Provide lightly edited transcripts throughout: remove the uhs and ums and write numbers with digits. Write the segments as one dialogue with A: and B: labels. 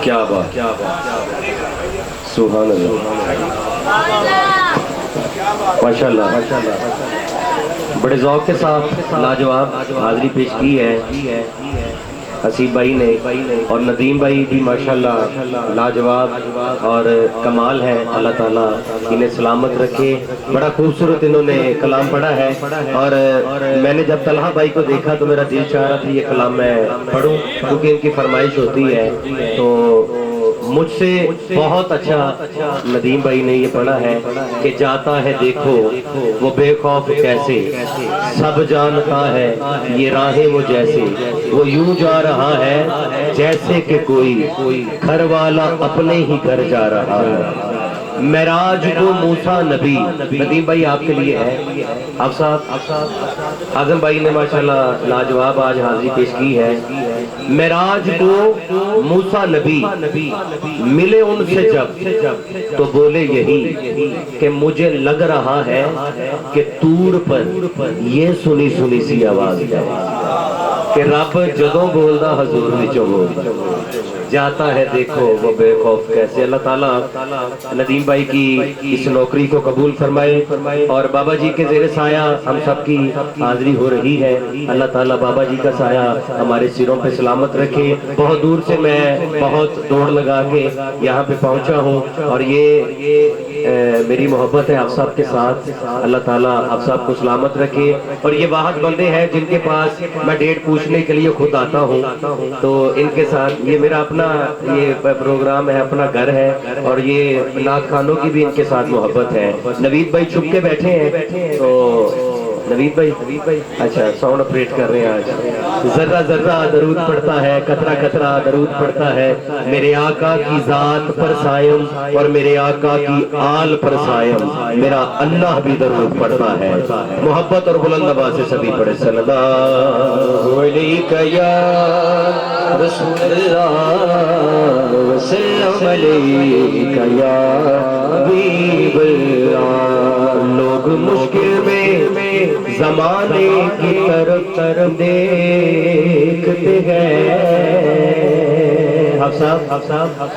A: क्या बात, सुभान अल्लाह, माशाल्लाह। बड़े ज़ौक़ के साथ लाजवाब हाज़िरी पेश की है हसीब भाई ने, और नदीम भाई भी माशाल्लाह लाजवाब और कमाल है। अल्लाह ताला इन्हें सलामत रखे। बड़ा खूबसूरत इन्होंने कलाम पढ़ा है, और मैंने जब तलहा भाई को देखा तो मेरा दिल चाह रहा था ये कलाम मैं पढ़ूं, क्योंकि इनकी फरमाइश होती है। तो मुझसे बहुत अच्छा नदीम भाई ने ये पढ़ा है कि जाता है देखो वो बेखौफ कैसे, सब जानता है ये राहें वो जैसे, वो यूं जा रहा है जैसे कि कोई घर वाला अपने ही घर जा रहा है। मेराज को मूसा नबी, नदीम भाई आपके लिए है। आप साहब आजम भाई ने माशाल्लाह लाजवाब आज हाजिरी पेश की है। मेराज को मूसा नबी मिले उनसे जब, तो बोले यही कि मुझे लग रहा है कि तूर पर ये सुनी सुनी सी आवाज है कि रब जदों बोलदा हजूर विचों बोलदा, जाता है देखो वो बेखौफ कैसे। अल्लाह ताला नदीम भाई की इस नौकरी को कबूल फरमाए, और बाबा जी के ज़ेरे साया हम सब की हाजिरी हो रही है। अल्लाह ताला बाबा जी का साया हमारे सिरों पे सलामत रखे। बहुत दूर से मैं बहुत दौड़ लगा के यहाँ पे पहुँचा हूँ, और ये मेरी मोहब्बत है आप सब के साथ। अल्लाह ताला आप सब को सलामत रखे। और ये वाहद बंदे हैं जिनके पास मैं डेट पूछने के लिए खुद आता हूँ, तो इनके साथ ये मेरा अपना ये प्रोग्राम है, अपना घर है, और ये नात खानों की भी इनके साथ मोहब्बत है। नवीद भाई छुप के बैठे हैं, तो नवीद भाई अच्छा साउंड ऑपरेट कर रहे हैं आज। जर्रा जर्रा दरूद पड़ता है, कतरा कतरा दरूद पड़ता है, मेरे आका की जात पर सायम और मेरे आका की आल पर सायम, मेरा अल्लाह भी दरूद पड़ता है। मोहब्बत और बुलंद आवाज से सभी पढ़े सल्लल्लाहु अलैहि या रसूलल्लाह वसल्लम अलैका या हबीबल्लाह। लोग मुश्किल में ज़माने की तरफ देखते हैं,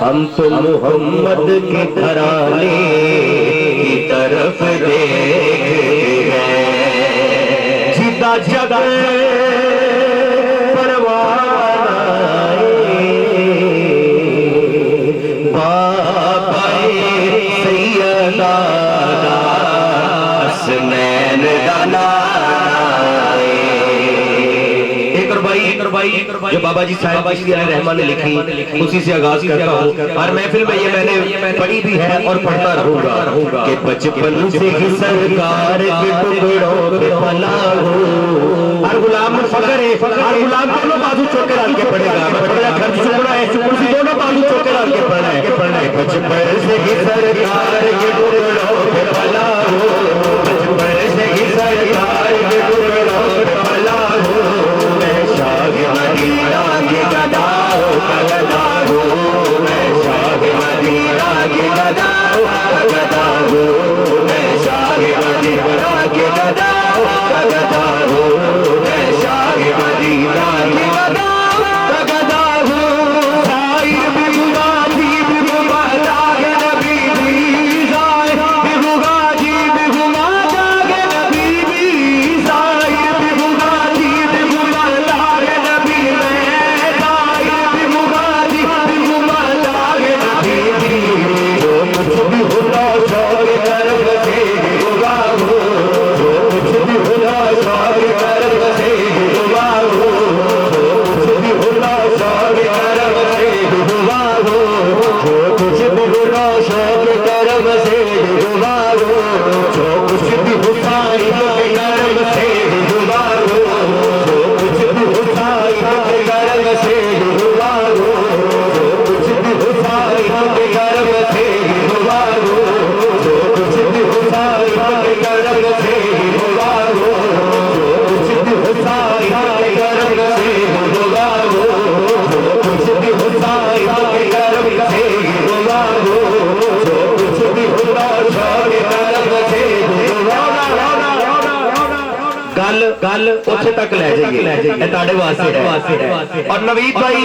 A: हम तो मोहम्मद के घराने की तरफ देखते हैं। जिदा जग परवानाए बाबाए सैयदा हसनैन दाना। एक भाई जो बाबा जी साहब रहमान ने लिखी, उसी से आगाज करता हूँ। और महफिल में ये मैंने पढ़ी भी है और पढ़ता रहूंगा कि बचपन से ही सरकार के टुकड़ों पे पला हूँ। हर गुलाम फकर है, हर गुलाम दोनों बाजू चौके डाल के पड़ेगा, घर चुकड़ा है, दोनों बाजू चौके डाल के पढ़ना है। बचपन से ही सरकार के टुकड़ों पे पला हूँ, बचपन से ही सरकार के टुकड़ों पे पला हूँ। मैं शाह मदीना की गदाओं का गदा हूँ, मैं शाह मदीना की गदाओं का गदा हूँ, मैं शाह मदीना की गदाओं का गदा हूँ, मैं शाह मदीना की गदाओं का गदा हूँ। शायर भी बुगा जी भी बुगा जागे नबी भी जाए, भी बुगा जी भी बुगा जागे नबी भी शायर भी बुगा जी भी बुगा जागे नबी में शायर भी बुगा जी भी बुगा जागे नबी भी। जो कुछ भी हुआ शौक कर्म से बुगा हो, जो कुछ भी हुआ शौक कर्म से बुगा हो, जो कुछ भी हुआ शौक कर्म से बुगा हो, जो कुछ भी हुआ शौक कर्म से बुगा हो, जो कुछ भी हुसाई कर्म से बुगा हो, जो कुछ भी हुसाई कर्म से बुगा हो, जो कुछ भी हुसाई कर्म से बुगा हो, जो कुछ भी हुसाई कर्म से बुगा हो, जो कुछ भी हुसाई कर्म से बुगा हो, जो कुछ भी हुसाई कर्म से बुगा हो, जो कुछ भी हुआ शौक कर्म से बुगा। गल कल उसे तक ले जाइए, ताड़े वास्ते है। और नवीद भाई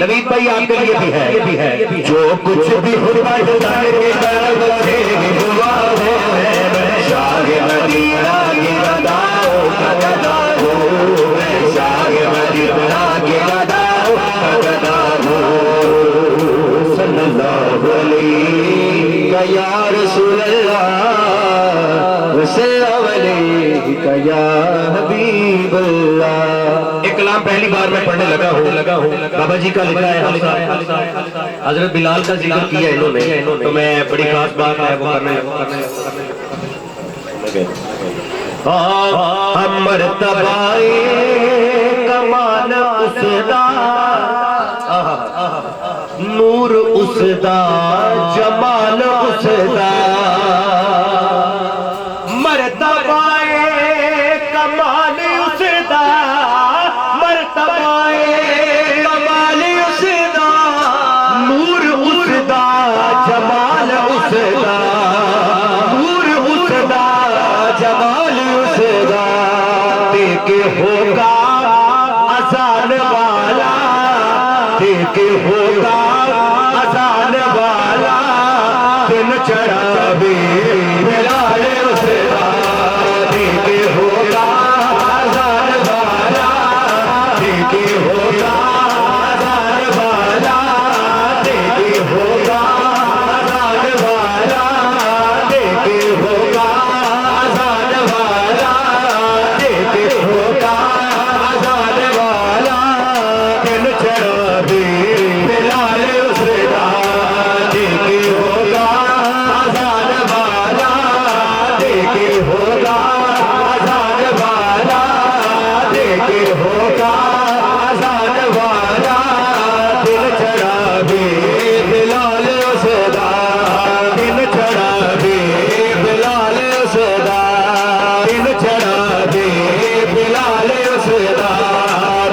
A: नवीद भाई आपके लिए भी है। जो कुछ भी हुआ या रसूल या हबीब अल्लाह। एक कलाम पहली बार मैं पढ़ने लगा हूँ बाबा जी का लिखा है, हजरत बिलाल का जिक्र किया इन्होंने, तो मैं बड़ी खास बात है वो करने मर्तबाए कमाल उसदा, नूर उसदा, जमाल उसदा। मर्तबाए कमाल उसदा, मर्तबाए कमाल उसदा, नूर उसदा, जमाल उसदा, नूर उसदा, जमाल उसदा। देके होगा अजान वाला, देके होगा अजान वाला, दिन चढ़ावे बिलाल उसदा। देके होगा अजान वाला, देके होगा अजान वाला, देके होगा अजान वाला, देके होगा अजान वाला, देके होगा अजान वाला, दिन चढ़ावे बिलाल उसदा। देके होगा अजान वाला, देके होगा अजान वाला, देके होगा अजान वाला, दिल चढ़ावे बिलाल उसदा। दिन चढ़ावे बिलाल उसदा, दिन चढ़ावे बिलाल उसदा,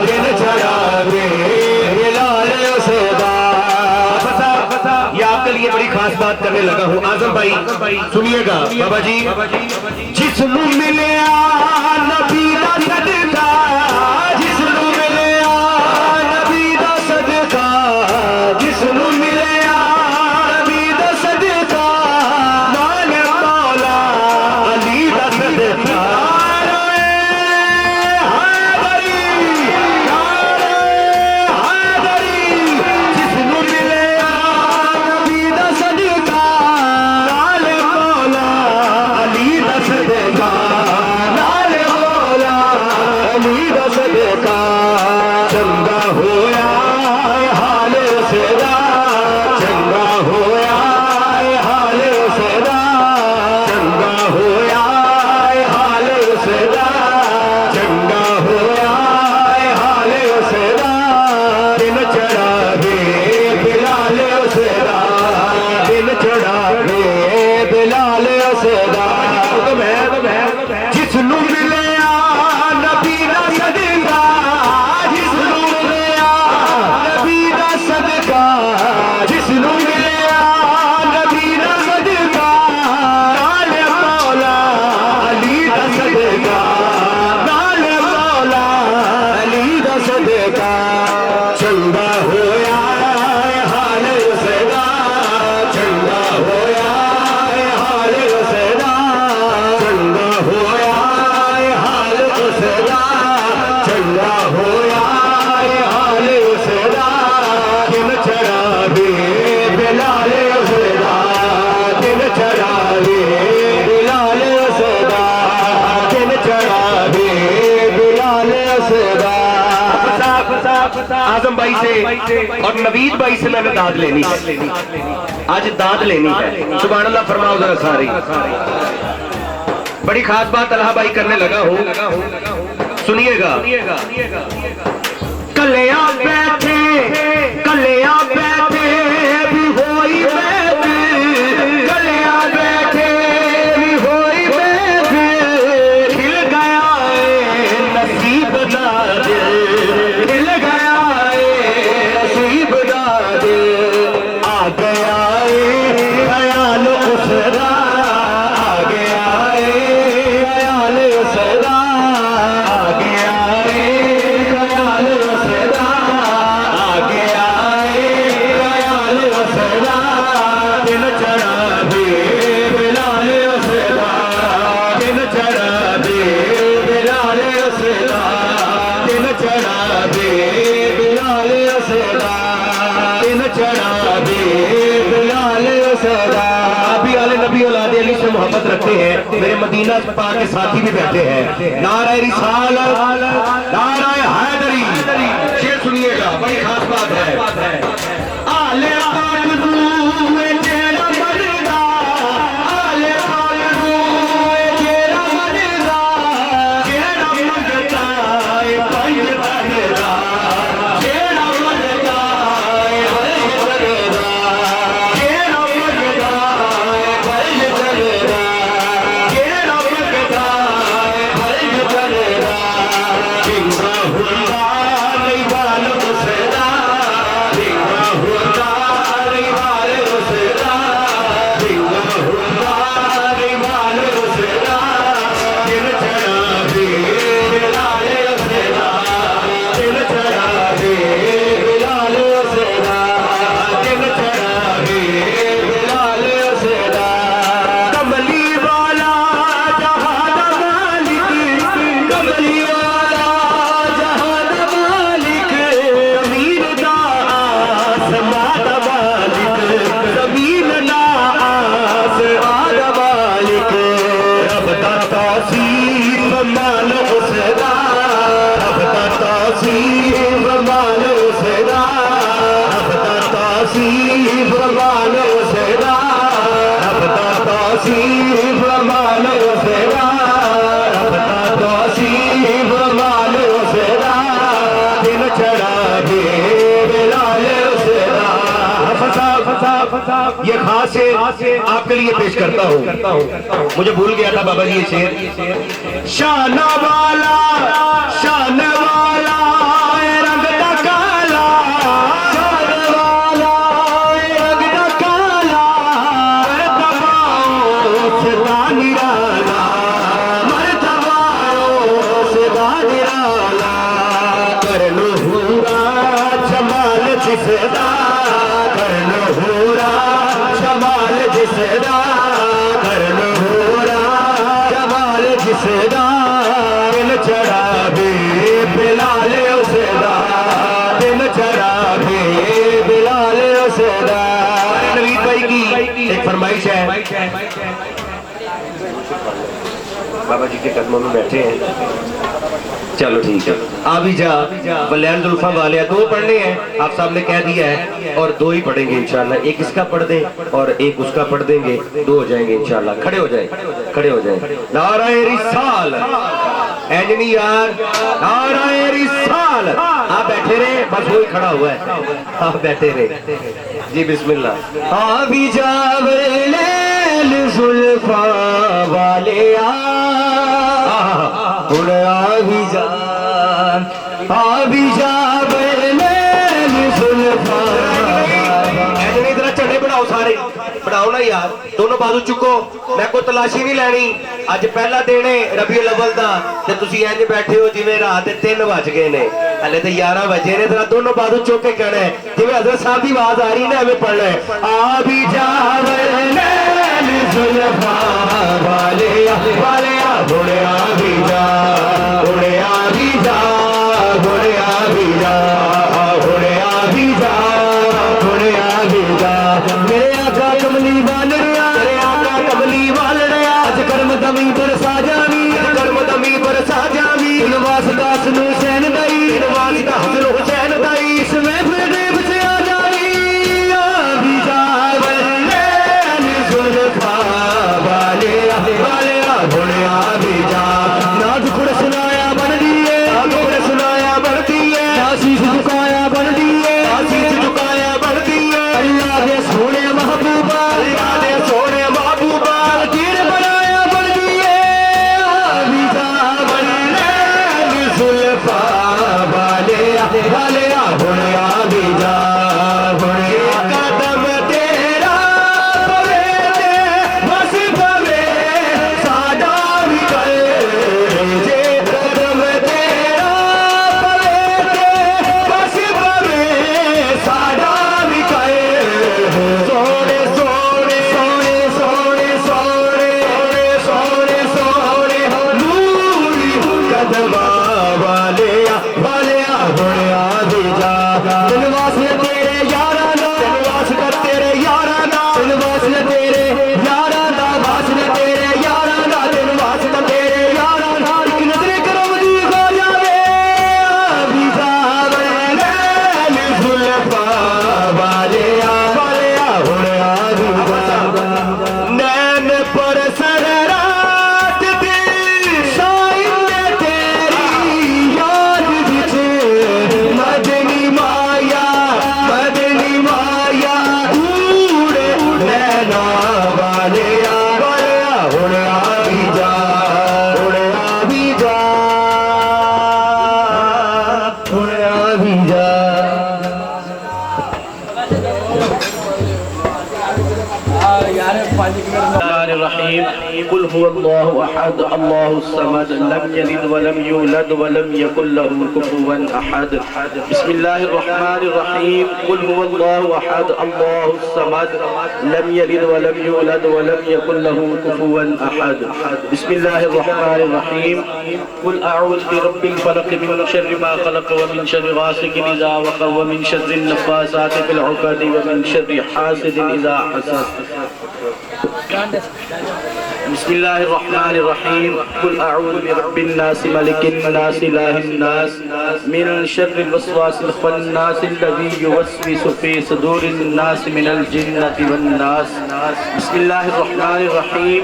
A: दिन चढ़ावे बिलाल उसदा। ये आपके लिए बड़ी खास बात करने लगा हूँ आजम भाई, सुनिएगा बाबा जी। जिसनू मिलिया नबी दा सदका, जिसनू मिलिया नबी दा सदका, जिसनू मिलिया नबी दा सदका, नाल मौला अली दा सदका। जिसनू मिलिया नबी दा सदका, नाल मौला अली दा सदका, नाल मौला अली दा सदका। चंगा होया हाल उसदा, चंगा होया हाल उसदा, चंगा होया हाल उसदा, चंगा होया हाल उसदा। दिन चढ़ावे बिलाल उसदा, दिन चढ़ावे बिलाल उसदा। जिसनू मिलिया नबी दा सदका, जिसनू मिलिया नबी दा सदका, जिसनू मिलिया नबी दा सदका, नाल मौला अली दा सदका, नाल मौला अली दा सदका। चंगा होया हाल उसदा, चंगा होया हाल उसदा, चंगा होया हाल उसदा, चंगा होया हाल उसदा। दिन चढ़ावे बिलाल उसदा, दिन चढ़ावे बिलाल उसदा, दिन चढ़ावे बिलाल उसदा। आजम भाई से और नवीद भाई से मैंने दाद लेनी है, आज दाद लेनी है। सुभान अल्लाह फरमाओ जरा सारी। बड़ी खास बात अल्लाह भाई करने लगा हूँ, सुनिएगा। कलिया बैठे, कलिया बैठे भी होई बैठे, कलिया बैठे भी होई बैठे। खिल गया है नसीब दा दिल, खिल गया है नसीब दा दिल। आ गया है ख्याल उसदा, आ गया है ख्याल उसदा, सदा दिन चढ़ा दे बिलाल सदा। अभी आले नबी औलाद अली से मोहब्बत रखते हैं, मेरे मदीना पाक के साथी भी बैठे हैं। नारा रिसालत नारा हैदरी, शेर सुनिएगा, बड़ी खास बात है। आले पाक दूए तेरा मर्दा, आले पाक दूए तेरा मर्दा, तेरा मंगता है पंज मर्दा, तेरा मंगता है पंज मर्दा, तेरा मंगता है पंज मर्दा, तेरा मंगता है पंज मर्दा। जिंदा हुआ नहीं वालों सदा, जिंदा हुआ नहीं वालों सदा, जिंदा हुआ नहीं वालों सदा। दिल चढ़ा दे बिलाल सदा, दिल चढ़ा दे बिलाल सदा, दिल चढ़ा दे बिलाल सदा। कमली वाला जहान मालिक, कमली वाला जहान मालिक, अमीर दा आसमान दा मालिक, जमीन दा आसमान दा मालिक। रब दा तासीफ मानो सदा, रब दा तासीफ मानो सदा, रब दा तासीफ मानो सदा, रब दा तासीफ मानो सदा, रब दा तासीफ मानो सदा। दिन चढ़ा दे बिलाल सदा। फसा फसा फसा, ये खास है आपके लिए पेश करता हूँ। मुझे भूल गया था बाबा जी ये शेर। शाना वाला रंग दा काला, शान वाला रंग दा काला, मरतबाओ सदा निराला, मरतबाओ सदा निराला। कर लो हुरा जमाल जिसदा, कर लो हुरा जमाल जिसदा, कर लो हुरा जमाल जिसदा। दिल चढ़ा दे बिलाल सदा, दिल चढ़ा दे बिलाल सदा। नवीद भाई की एक फरमाइश है, बाबा जी के कदमों में बैठे हैं। चलो ठीक है, अभी जा बलैन जुल्फा वाले दो पढ़ने हैं, आप साहब ने कह दिया है, और दो ही पढ़ेंगे इंशाल्लाह। एक इसका पढ़ दें और एक उसका पढ़ देंगे, दो हो जाएंगे इंशाल्लाह। खड़े हो जाए, खड़े हो जाए। नाराए रिसाल एंजनी यार, नाराए रिसाल। आप बैठे रहे, बस वही खड़ा हुआ है, आप बैठे रहे जी। बिस्मिल्लाह। अभी जा बलैन जुल्फा वाले अभी जा बलैन जुल्फा। इधर चढ़े बढ़ाओ, सारे बढ़ाओ ना यार, दोनों बाजू चुको। मैं कोई तलाशी नहीं लैनी, अज पहला दिन है रबीउल अव्वल दा, ते तुसी इंज बैठे हो जिवें रात दे 3 बज गए ने, हले तो 11 बजे ने। तेरा दोनों बाजू चुक के कहना है जिवें हजरत साहब की आवाज आ रही ना, हमें पढ़ना है। आ भी जा बलैन जुल्फा वाले वाले, घोड़े आ भी जा, घोड़े आ भी जा, घोड़े आ भी जा, घोड़े आ भी जा, घोड़े आ भी जा। मेरे आका कमली वाल रहा, मेरे आका कमली वाल रहा। अज कर्म दमी पर साजावी, कर्म दमी पर साजावी। नवास दास नु हुसैन दाई, नवास दास नु हुसैन दाई। इसमें फिर बचे आ जाई, आ भी जा बलैन जुल्फा वाले वाले, घोड़े आ भी जा। नाज खुड़स
B: Bismillahirrahmanirrahim. Qul huwallahu ahad, Allahus samad, lam yalid wa lam yulad wa lam yakul lahu kufuwan ahad. Bismillahirrahmanirrahim. Qul huwallahu ahad, Allahus samad, lam yalid wa lam yulad wa lam yakul lahu kufuwan ahad. Bismillahirrahmanirrahim. Qul a'udhu bi rabbil falaq min sharri ma khalaq wa min sharri ghasiqin idha waqab wa min sharri an-naffasati fil 'uqad wa min sharri hasidin idha hasad. Bismillahirrahmanirrahim. Qul a'udhu bi rabbin nas, malikin nas, ilahin nas, min sharril waswasil khannas alladhi yuwaswisu fi sudurin nas minal jinnati wan nas. Bismillahirrahmanirrahim.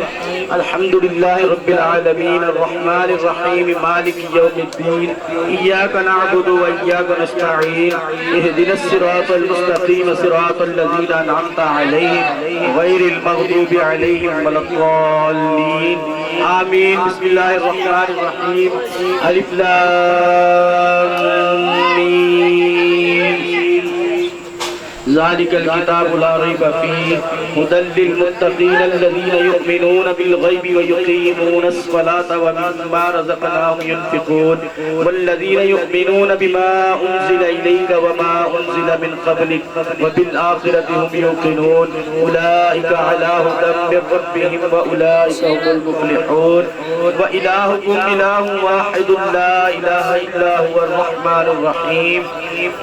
B: Alhamdulillahi rabbil alamin, arrahmanir rahim, maliki yawmiddin. Iyyaka na'budu wa iyyaka nasta'in. Ihdinas siratal mustaqim, siratal ladzina an'amta 'alayhim ghairil maghdubi 'alayhim waladdallin. Amin. Bismillahirrahmanirrahim. Alif lam mim. ذلك الكتاب لا ريب فيه هدى للمتقين الذين يؤمنون بالغيب ويقيمون الصلاة ومما رزقناهم ينفقون والذين يؤمنون بما أنزل إليك وما أنزل من قبلك وبالآخرة هم يوقنون أولئك على هدى من ربهم وأولئك هم المفلحون وإلهكم إله واحد لا إله إلا هو الرحمن الرحيم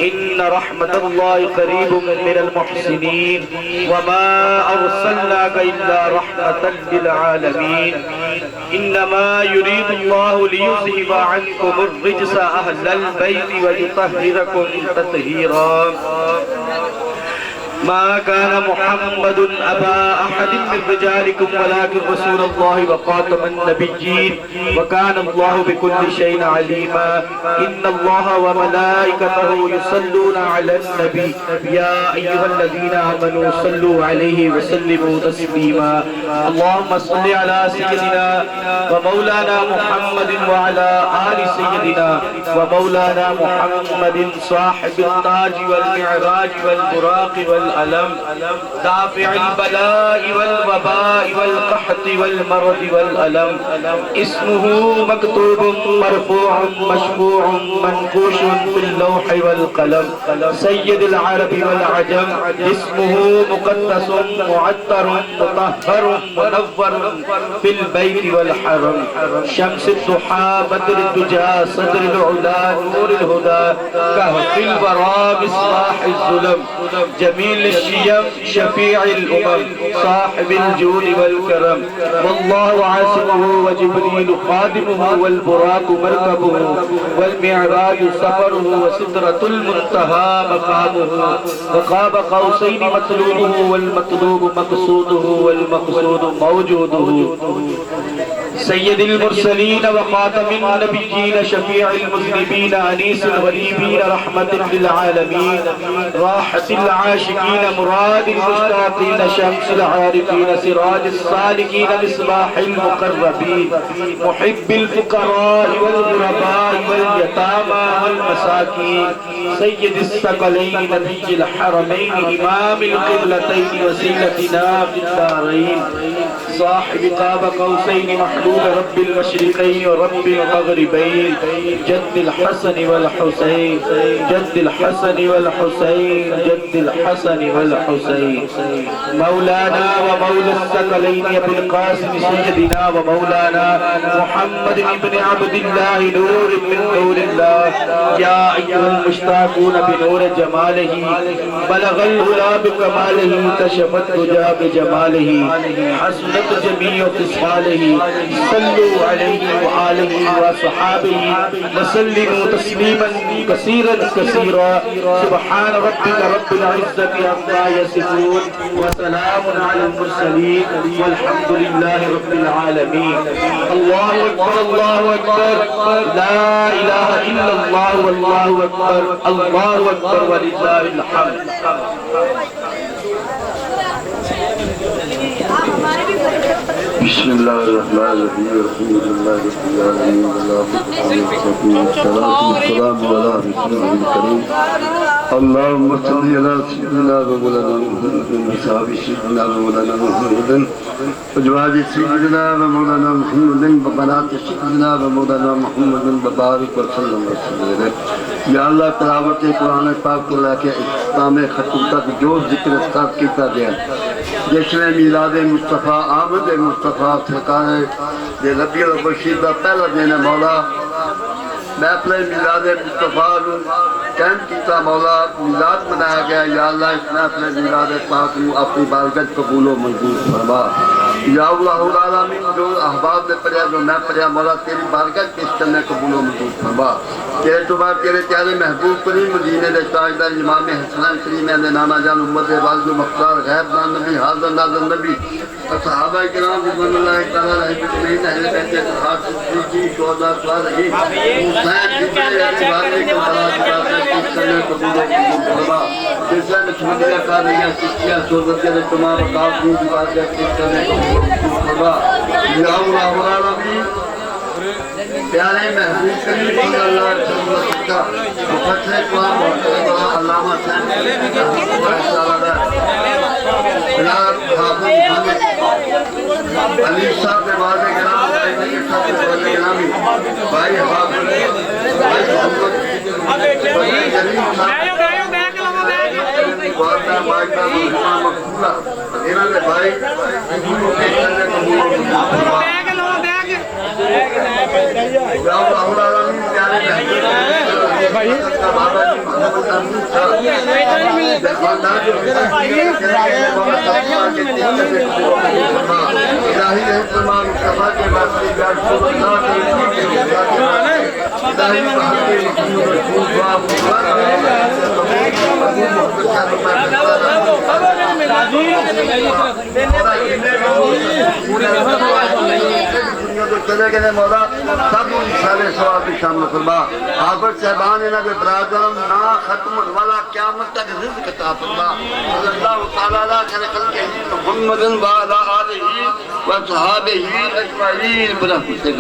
B: إن رحمة الله قريب من المحسنين وما أرسلناك إلا رحمة للعالمين إنما يريد الله ليذهب عنكم الرجس أهل البيت ويطهركم تطهيرا ما كان محمد أبا أحد من رجالكم ولكن رسول الله وخاتم النبيين وكان الله بكل شيء عليما إن الله وملائكته يصلون على النبي يا أيها الذين آمنوا صلوا عليه وسلموا تسليما اللهم صل على سيدنا ومولانا محمد وعلى آل سيدنا ومولانا محمد صاحب التاج والمعراج والبراق والألم دافع البلاء والوباء والقحط والمرض والألم اسمه مكتوب مرفوع مشفوع منقوش باللوح والقلم سيد العرب والعجم اسمه مقدس معطر مطهر منور في البيت والحرم شمس الضحى بدر الدجى صدر العلا نور الهدى كهف الورى مصباح الظلم جميل الشيم شفيع الأمم صاحب الجود والكرم والله عاصمه وجبريل خادمه والبراق مركبه والمعراج سفره وسدرة المنتهى مقامه وقاب قوسين مطلوبه والمطلوب مقصوده والمقصود موجوده سيد المرسلين وخاتم النبيين شفيع المذنبين أنيس الغريبين رحمة للعالمين راحة العاشقين مراد المشتاقين شمس العارفين سراج السالكين مصباح المقربين محب الفقراء والغرباء واليتامى والمساكين سيد الثقلين نبي الحرمين إمام القبلتين وسيلتنا في الدارين صاحب قاب قوسين محبوب رب المشرقين ورب المغربين جد الحسن والحسين جد الحسن والحسين جد الحسن والحسين مولانا ومولى الثقلين ابو القاسم سيدنا ومولانا محمد بن عبد الله نور من نور الله يا أيها المشتاقون بنور جماله بلغ الهدى بكماله كشفت الهدى بجماله حسنت جميع خصاله صلوا عليه وآله وصحابه وسلموا تسليما كثيرا كثيرا سبحان ربك رب العزة عما يصفون وسلام على المرسلين والحمد لله رب العالمين الله أكبر الله أكبر لا إله إلا الله والله أكبر الله أكبر ولله الحمد
C: बिस्मिल्लाहिर्रहमानिर्रहीम अल्हम्दुलिल्लाहि रब्बिल आलमीन वल्लाहु अस्सलाम वाला रसूलिल करीम اللهم صل على سيدنا ومولانا محمد وصحاب سيدنا ومولانا محمد وأزواج سيدنا ومولانا محمد وبنات سيدنا ومولانا محمد وبارك وسلم وسلم या अल्लाह तिलावत कुरान पाक को लेके इस्लाम खत्म तक जो जिक्र स्टार्ट किया गया जिसमें मिलाद मुस्तफ़ा आमद मुस्तफ़ा सरकार दे रबीउल बशीर का पहला दिन है मौला महफिल मिलाद मुस्तफ़ा कैंप किया मौला मिलाद मनाया गया या अल्लाह इस महफिल मिलाद पाक को अपनी बारगत कबूल व मंजूर फरमा या अल्लाह आलमीन जो अहबाब ने पढ़ा जो मैं पढ़ा मौला तेरी बारगत पेश करने कबूल व मंजूर फरमा तेरे तो बाद तेरे प्यारे महबूब करीम मदीने दे ताजदार इमाम हसन करीम ने नाना जान उम्मत वालिद मुख्तार गैब नाम नबी हाज़िर नाज़िर नबी सहाबा किराम रिज़वानुल्लाह तआला अलैहिम अहले बैत हाफिज़ जी शोहदा सालिहीन हुसैन जितने वाले के बारात करने कबूल फरमा जिसने छुड़िया का लिया शिक्षा शोहदत के तमाम काफी इबादत करने कबूल फरमा या अल्लाह आलमीन प्यारे महबूब करीम सल्लल्लाहु अलैहि वसल्लम का मुफस्सिर कुरान अल्लामा साहब अली साहब के वादे कराम भाई हाफिज भाई मोहम्मद भाई चले गए मौला सब सारे सवाब की शामिल फरमा हाफिज साहबान इन्हां दे बरादरां ना खत्म वाला क़यामत तक रिज़्क़ अता फरमा अल्लाह तआला ला खलक़ मुहम्मदन व अला आलिही व सहाबिही अजमईन बरहमतिक।